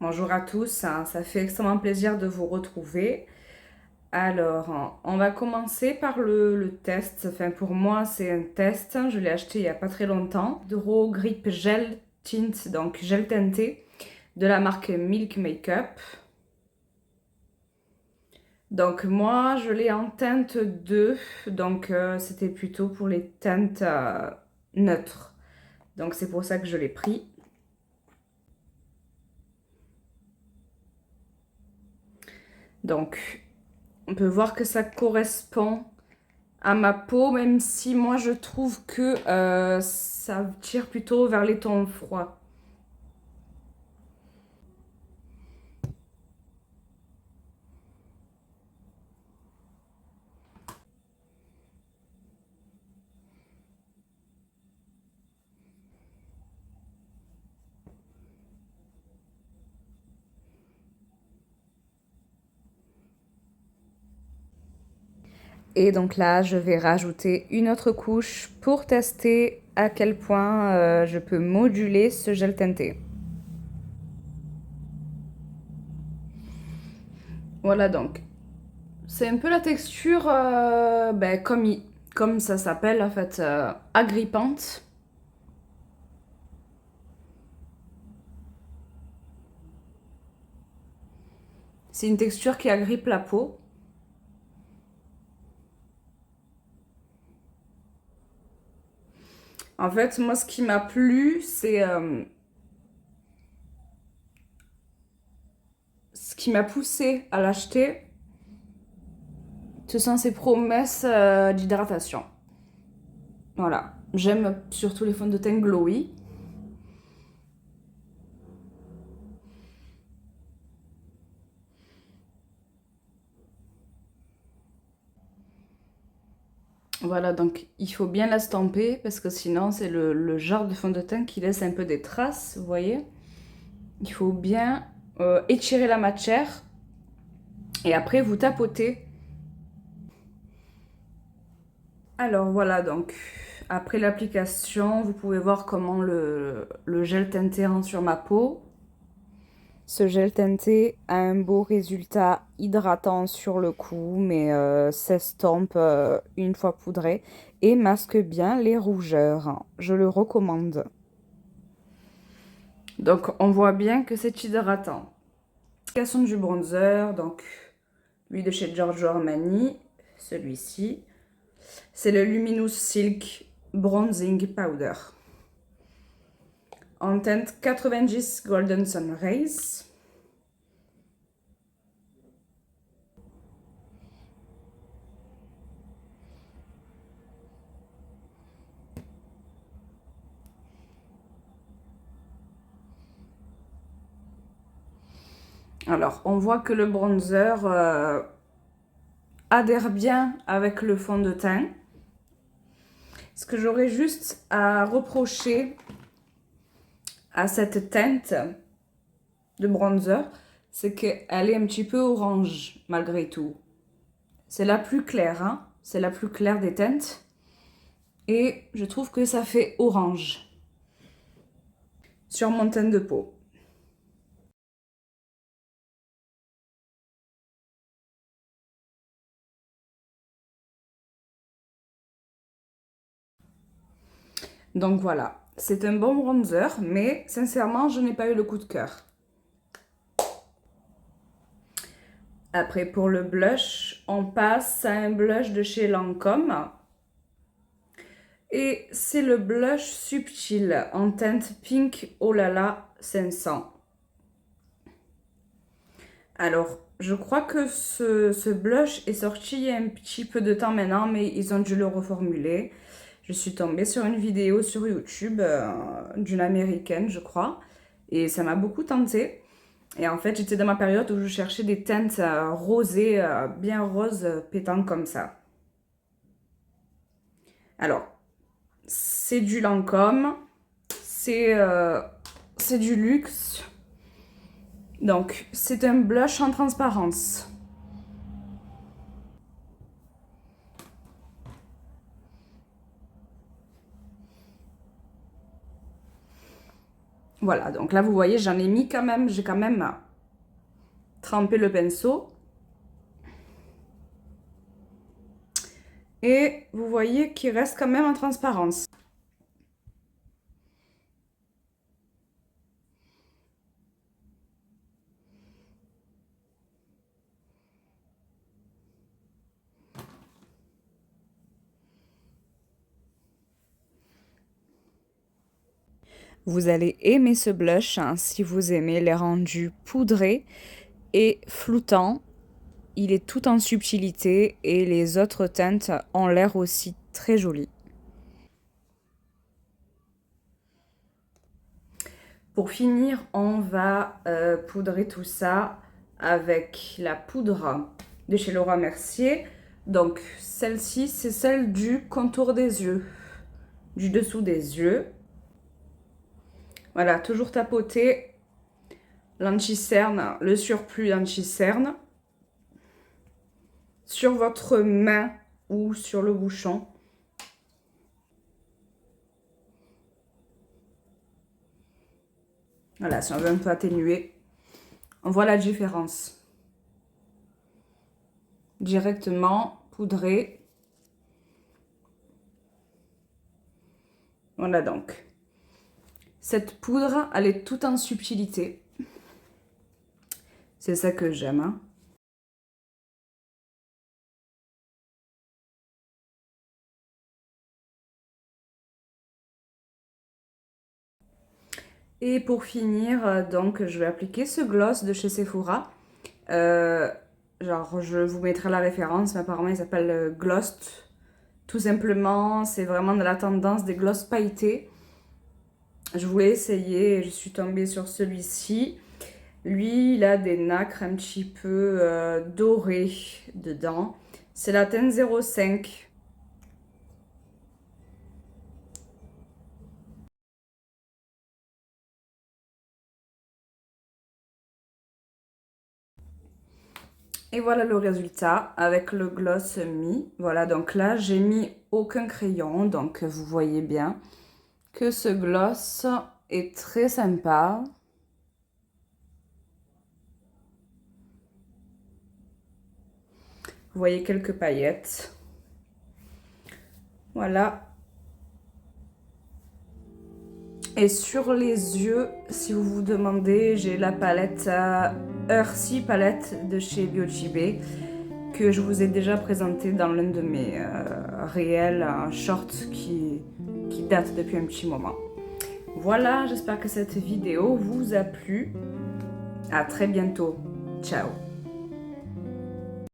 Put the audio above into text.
Bonjour à tous, hein, ça fait extrêmement plaisir de vous retrouver. Alors, on va commencer par le test. Enfin, pour moi, c'est un test. Je l'ai acheté il n'y a pas très longtemps. Hydro Grip Gel Tint, donc gel teinté, de la marque Milk Makeup. Donc moi, je l'ai en teinte 2, donc c'était plutôt pour les teintes neutres. Donc c'est pour ça que je l'ai pris. Donc, on peut voir que ça correspond à ma peau, même si moi je trouve que ça tire plutôt vers les tons froids. Et donc là, je vais rajouter une autre couche pour tester à quel point je peux moduler ce gel teinté. Voilà donc. C'est un peu la texture comme ça s'appelle en fait, agrippante. C'est une texture qui agrippe la peau. En fait, moi, ce qui m'a plu, c'est ce qui m'a poussé à l'acheter, ce sont ses promesses d'hydratation. Voilà. J'aime surtout les fonds de teint glowy. Voilà, donc il faut bien l'estamper parce que sinon c'est le genre de fond de teint qui laisse un peu des traces, vous voyez. Il faut bien étirer la matière et après vous tapotez. Alors voilà, donc après l'application, vous pouvez voir comment le gel teinté rentre sur ma peau. Ce gel teinté a un beau résultat hydratant sur le cou, mais s'estompe une fois poudré et masque bien les rougeurs. Je le recommande. Donc on voit bien que c'est hydratant. Application du bronzer, donc lui de chez Giorgio Armani, celui-ci. C'est le Luminous Silk Bronzing Powder. En teinte 90 Golden Sun Rays. Alors, on voit que le bronzer adhère bien avec le fond de teint. Ce que j'aurais juste à reprocher à cette teinte de bronzer, c'est qu'elle est un petit peu orange malgré tout. C'est la plus claire, hein? C'est la plus claire des teintes. Et je trouve que ça fait orange sur mon teint de peau. Donc voilà, c'est un bon bronzer, mais sincèrement, je n'ai pas eu le coup de cœur. Après, pour le blush, on passe à un blush de chez Lancôme. Et c'est le blush subtil en teinte Pink Oh là là 500. Alors, je crois que ce blush est sorti il y a un petit peu de temps maintenant, mais ils ont dû le reformuler. Je suis tombée sur une vidéo sur YouTube d'une américaine, je crois, et ça m'a beaucoup tentée. Et en fait, j'étais dans ma période où je cherchais des teintes rosées, bien roses, pétantes comme ça. Alors, c'est du Lancôme, c'est du luxe. Donc, c'est un blush en transparence. Voilà, donc là, vous voyez, j'en ai mis quand même, j'ai quand même trempé le pinceau. Et vous voyez qu'il reste quand même en transparence. Vous allez aimer ce blush hein, si vous aimez les rendus poudrés et floutants. Il est tout en subtilité et les autres teintes ont l'air aussi très jolies. Pour finir, on va poudrer tout ça avec la poudre de chez Laura Mercier. Donc celle-ci, c'est celle du contour des yeux, du dessous des yeux. Voilà, toujours tapoter l'anti-cerne, le surplus d'anti-cerne sur votre main ou sur le bouchon. Voilà, si on veut un peu atténuer, on voit la différence. Directement poudré. Voilà donc. Cette poudre, elle est toute en subtilité. C'est ça que j'aime. Hein. Et pour finir, donc, je vais appliquer ce gloss de chez Sephora. Genre, je vous mettrai la référence, mais apparemment il s'appelle Gloss. Tout simplement, c'est vraiment de la tendance des gloss pailletés. Je voulais essayer et je suis tombée sur celui-ci. Lui, il a des nacres un petit peu dorées dedans. C'est la teinte 05. Et voilà le résultat avec le gloss mis. Voilà, donc là, j'ai mis aucun crayon. Donc, vous voyez bien que ce gloss est très sympa. Vous voyez quelques paillettes. Voilà. Et sur les yeux, si vous vous demandez, j'ai la palette Earthy palette de chez Biochibé que je vous ai déjà présentée dans l'un de mes réels shorts qui date depuis un petit moment. Voilà, j'espère que cette vidéo vous a plu. À très bientôt. Ciao.